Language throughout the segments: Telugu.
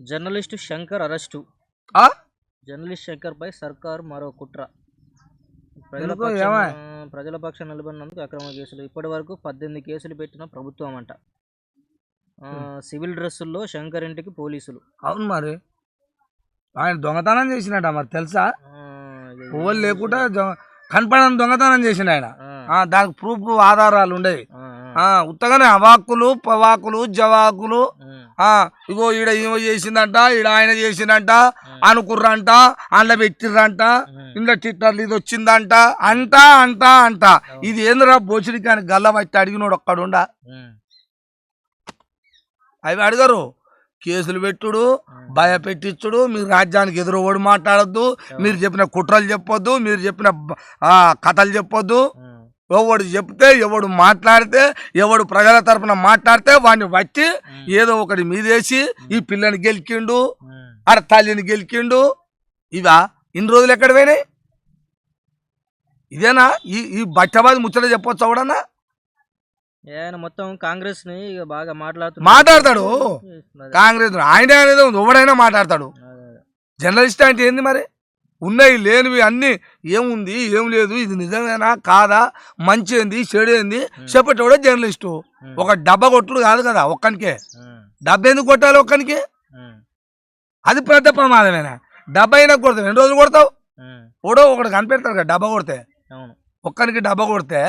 Journalist Shankar arrest. ఆ? జర్నలిస్ట్ శంకర్ పై సర్కారు మరో కుట్ర. ఎందుకు ఏమా ప్రజల పక్షం నిలబడినందుకు అక్రమ కేసులు. ఇప్పటి వరకు 18 కేసులు పెట్టిన ప్రభుత్వం అంట. సివిల్ డ్రెస్సుల్లో శంకర్ ఇంటికి పోలీసులు. అవును మరి ఆయన దొంగతనం చేసినట మరి తెలుసా? ఓళ్ళు లేకుండా కనపడని దొంగతనం చేసిన ఆయన. దానికి ప్రూఫ్ ఆధారాలు ఉండేవి. ఉత్తగానే అవాకులు పవాకులు జవాకులు ఇగో ఈడ ఏమో చేసిందంట, ఈడ ఆయన చేసిందంట, అనుకుర్రంట, అందులో పెట్టిర్రంట, ఇంట్లో ట్విట్టర్లు ఇది వచ్చిందంట అంట అంట అంట. ఇది ఏందిరా బోచుడికి అని గల్ల పట్టి అడిగినోడు ఒక్కడుండా? అవి అడగరు. కేసులు పెట్టుడు, భయపెట్టించుడు, మీరు రాజ్యానికి ఎదురు ఓడి మాట్లాడద్దు, మీరు చెప్పిన కుట్రలు చెప్పొద్దు, మీరు చెప్పిన కథలు చెప్పొద్దు. ఎవడు చెప్తే ఎవడు మాట్లాడితే ఎవడు ప్రజల తరఫున మాట్లాడితే వాడిని వచ్చి ఏదో ఒకటి మీదేసి ఈ పిల్లని గెలికిండు, ఆడ తల్లిని గెలికిండు. ఇవా ఇన్ని రోజులు ఎక్కడ పోయినాయి? ఇదేనా ఈ బట్టబాది ముచ్చట చెప్పొచ్చు ఎవడన్నా? మొత్తం కాంగ్రెస్ ని బాగా మాట్లాడతాడు. కాంగ్రెస్ ఆయన అనేది ఎవడైనా మాట్లాడతాడు. జర్నలిస్ట్ అంటే ఏంది మరి? ఉన్నాయి లేనివి అన్ని ఏముంది ఏం లేదు, ఇది నిజమేనా కాదా, మంచి ఏంది చెడు ఏంది చెప్పేటోడే జర్నలిస్టు. ఒక డబ్బా కొట్టుడు కాదు కదా ఒక్కనికే. డబ్బా ఎందుకు కొట్టాలి ఒక్కనికి? అది పెద్ద ప్రమాదమేనా? డబ్బా అయినా కొడతావు, ఎన్ని రోజులు కొడతావు? ఒకడు కనిపెడతాడు కదా డబ్బా కొడితే. ఒక్కనికి డబ్బా కొడితే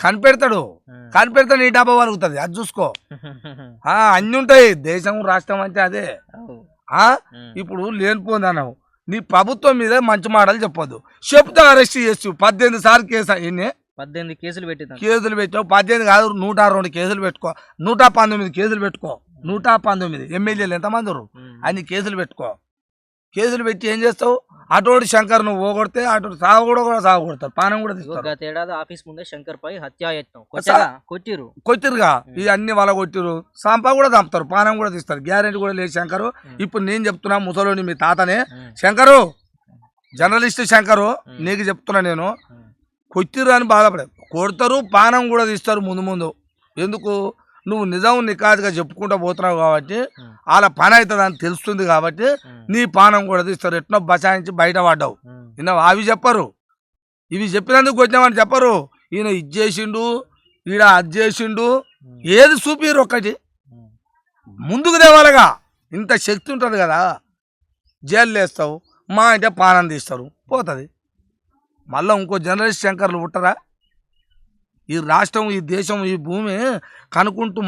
కనిపెడతాడు నీ డబ్బా వలుగుతుంది. అది చూసుకో. అన్ని ఉంటాయి. దేశం రాష్ట్రం అంటే అదే. ఇప్పుడు లేనిపోయింది అన్నావు, నీ ప్రభుత్వం మీద మంచి మాటలు చెప్పొద్దు. చెప్తే అరెస్ట్ చేసి 18 సార్లు కేసు. ఎన్ని 18 కేసులు పెట్టావు? 18 కాదు, 102 కేసులు పెట్టుకో, 119 కేసులు పెట్టుకో. 119 ఎమ్మెల్యేలు ఎంతమంది అన్ని కేసులు పెట్టుకో. కేసులు పెట్టి ఏం చేస్తావు? అటోడు శంకర్ నువ్వు పోగొడితే అటు సాగు కూడా సాగు కొడతారు, పానం కూడా తీస్తారు. ఏడాది ఆఫీస్ ముందే శంకర్ పై హత్యాయత్నం కొట్టిరుగా. ఇవి అన్ని వాళ్ళ కొట్టిరు, సంపా కూడా చంపుతారు, పానం కూడా తీస్తారు. గ్యారెంటీ కూడా లేదు శంకరు. ఇప్పుడు నేను చెప్తున్నా, ముసలోని మీ తాతనే శంకరు, జర్నలిస్ట్ శంకరు, నీకు చెప్తున్నా నేను, కొట్టిరు అని బాధపడే కొడతారు, పానం కూడా తీస్తారు ముందు ముందు. ఎందుకు? నువ్వు నిజం నికాదుగా చెప్పుకుంటూ పోతున్నావు కాబట్టి, వాళ్ళ పని అవుతుంది అని తెలుస్తుంది కాబట్టి నీ పానం కూడా తీస్తారు. ఎట్నో బచాయించి బయట పడ్డావు. విన్నావు? అవి చెప్పరు. ఇవి చెప్పినందుకు వచ్చినామని చెప్పరు. ఈయన ఇది చేసిండు, ఈడ అది చేసిండు, ఏది చూపిరు ఒక్కటి ముందుకు తేవాలిగా. ఇంత శక్తి ఉంటుంది కదా. జైలు వేస్తావు, మా అంటే పానం తీస్తారు, పోతుంది. మళ్ళీ ఇంకో జర్నలిస్ట్ శంకర్లు పుట్టరా? ఈ రాష్ట్రం, ఈ దేశం, ఈ భూమి కనుక్కుంటూ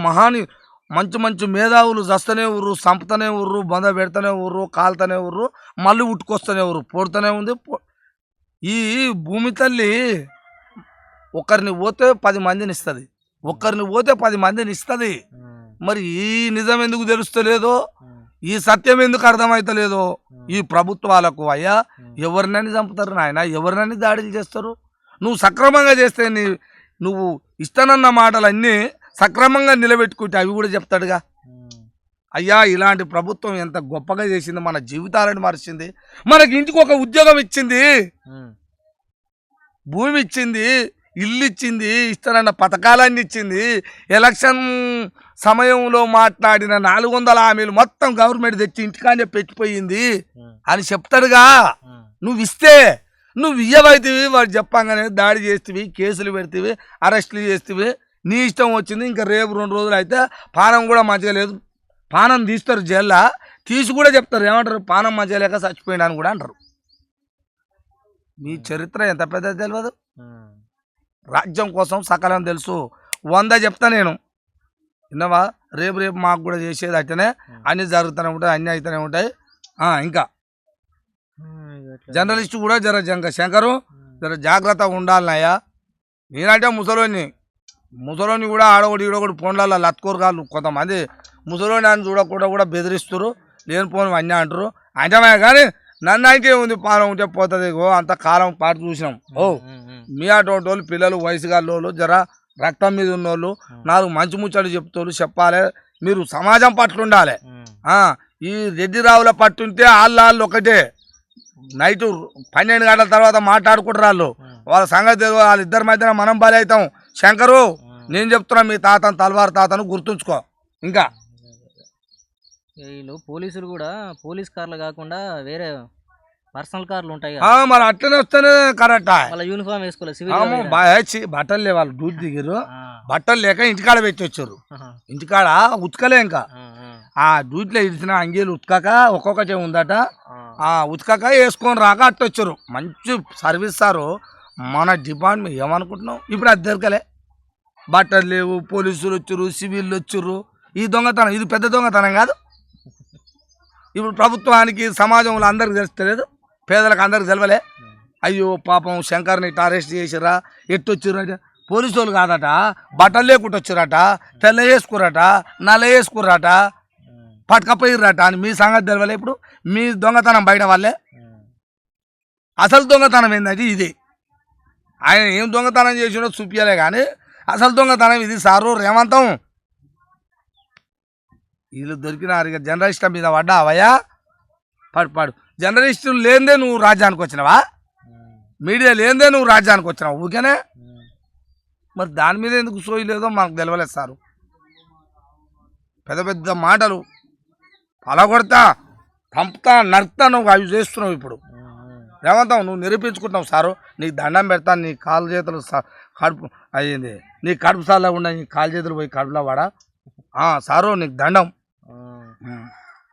మంచి మంచి మేధావులు చస్తనే ఊర్రు, సంపుతనే ఊర్రు, బంద పెడతనే ఊర్రు, కాలుతనే ఊర్రు, మళ్ళీ ఉట్టుకొస్తూనే ఊర్రు, పోడుతూనే ఉంది. ఈ భూమి తల్లి ఒకరిని పోతే 10 మందిని ఇస్తుంది, ఒక్కరిని పోతే 10 మందిని ఇస్తుంది. మరి ఈ నిజం ఎందుకు తెలుస్తలేదో, ఈ సత్యం ఎందుకు అర్థమవుతలేదో ఈ ప్రభుత్వాలకు? అయ్యా, ఎవరినని చంపుతారు నాయన, ఎవరినని దాడులు చేస్తారు? నువ్వు సక్రమంగా చేస్తే నువ్వు ఇస్తానన్న మాటలన్నీ సక్రమంగా నిలబెట్టుకుంటే అవి కూడా చెప్తాడుగా. అయ్యా, ఇలాంటి ప్రభుత్వం ఎంత గొప్పగా చేసింది, మన జీవితాలను మార్చింది, మనకి ఇంటికి ఒక ఉద్యోగం ఇచ్చింది, భూమి ఇచ్చింది, ఇల్లు ఇచ్చింది, ఇస్తానన్న పథకాలన్నీ ఇచ్చింది, ఎలక్షన్ సమయంలో మాట్లాడిన 400 హామీలు మొత్తం గవర్నమెంట్ తెచ్చి ఇంటికానే పెట్టిపోయింది అని చెప్తాడుగా. నువ్వు ఇస్తే, నువ్వు ఇయ్యవైతివి, వాడు చెప్పంగానే దాడి చేస్తేవి, కేసులు పెడితేవి, అరెస్టులు చేస్తేవి, నీ ఇష్టం వచ్చింది. ఇంకా రేపు 2 రోజులు అయితే పానం కూడా మంచిగా లేదు, పానం తీస్తారు జైల్లో, తీసి కూడా చెప్తారు. ఏమంటారు? పానం మంచిగా లేక చచ్చిపోయాడు అని కూడా అంటారు. మీ చరిత్ర ఎంత పెద్దది తెలియదు. రాజ్యం కోసం సకలం తెలుసు. 100 చెప్తా నేను, విన్నావా? రేపు మాకు కూడా చేసేది అట్టనే, అన్నీ జరుగుతూనే ఉంటాయి, అన్నీ అవుతూనే ఉంటాయి. ఇంకా జర్నలిస్టు కూడా శంకరు జర జాగ్రత్తగా ఉండాలన్నయ్యా. నేనంటే ముసలోని కూడా ఆడొకటి ఈడొకటి ఫోన్లలో లత్కోరు కాదు. కొంతమంది ముసలోని అని చూడకుండా కూడా బెదిరిస్తారు, లేని ఫోన్ అన్నీ అంటారు. అంటమే కానీ నన్ను అయితే ఉంది, పానం ఉంటే పోతుంది. అంత కాలం పాటు చూసినాం. మీ అటువంటి వాళ్ళు, పిల్లలు, వయసు గాళ్ళు, జర రక్తం మీద ఉన్నోళ్ళు, 4 మంచి ముచ్చట్లు చెప్తారు, చెప్పాలి. మీరు సమాజం పట్ల ఉండాలి. ఈ రెడ్డి రావుల పట్టుంటే వాళ్ళు ఒకటే. నైట్ 12 గంటల తర్వాత మాట్లాడుకుంటారు వాళ్ళు. వాళ్ళ సంగతి వాళ్ళిద్దరి మధ్యన మనం బలి అవుతాం. శంకరు, నేను చెప్తున్నా, మీ తాతను తల్వార్ తాతను గుర్తుంచుకో. ఇంకా వీళ్ళు పోలీసులు కూడా పోలీస్ కార్లు కాకుండా వేరే పర్సనల్ కార్లు ఉంటాయి ఆ, మరి అట్లనే వస్తేనే కరెక్టా. వాళ్ళ యూనిఫామ్ వేసుకోలేదు ఆమో, సివిల్ బాగా బట్టలు లేవు, వాళ్ళు డ్యూటీ దిగిరు, బట్టలు లేక ఇంటికాడ పెట్టి వచ్చారు. ఇంటికాడ ఉతకలే ఇంకా, ఆ డ్యూటీలో ఇచ్చిన అంగీలు ఉతకక ఒక్కొక్కటే ఉందట, ఆ ఉతకక వేసుకొని రాక అట్టొచ్చారు. మంచి సర్వీస్ సారు మన డిపార్ట్మెంట్. ఏమనుకుంటున్నావు ఇప్పుడు అది దొరకలే, బట్టలు లేవు, పోలీసులు వచ్చారు, సివిల్ వచ్చారు. ఈ దొంగతనం ఇది పెద్ద దొంగతనం కాదు. ఇప్పుడు ప్రభుత్వానికి సమాజంలో అందరికి తెలుస్తలేదు, పేదలకు అందరికి తెలవలే. అయ్యో పాపం శంకర్ని ఇట్లా అరెస్ట్ చేసిరా, ఎట్టొచ్చిర్రు. పోలీసు వాళ్ళు కాదట, బట్టలు లేకుండా వచ్చారట, తెల్ల వేసుకురట, నల్ల వేసుకుర్రట, పట్టుకపోయిర్రట అని మీ సంగతి తెలవలే. ఇప్పుడు మీ దొంగతనం బయట వాళ్ళే. అసలు దొంగతనం ఏంటంటే ఇది. ఆయన ఏం దొంగతనం చేసినో చూపించలే కానీ అసలు దొంగతనం ఇది సారు రేవంతం. వీళ్ళు దొరికినారు. ఇక జర్నలిస్టుల మీద పడ్డా అవయ్యా, పాడు జర్నలిస్టులు లేనిదే నువ్వు రాజ్యానికి వచ్చినావా, మీడియా లేనిదే నువ్వు రాజ్యానికి వచ్చినావు ఊరికేనే. మరి దాని మీద ఎందుకు సోయి లేదో మాకు తెలవలేదు సారు. పెద్ద పెద్ద మాటలు పలగొడతా, పంపుతా, నరుకుతా నువ్వు అవి చేస్తున్నావు. ఇప్పుడు రేవంతం నువ్వు నిరూపించుకుంటున్నావు సారు. నీకు దండం పెడతా, నీ కాలు చేతులు కడుపు అయ్యింది, నీ కడుపు సార్లో ఉన్న నీ కాలు చేతులు పోయి కడుపులో పడా సారు, నీకు దండం.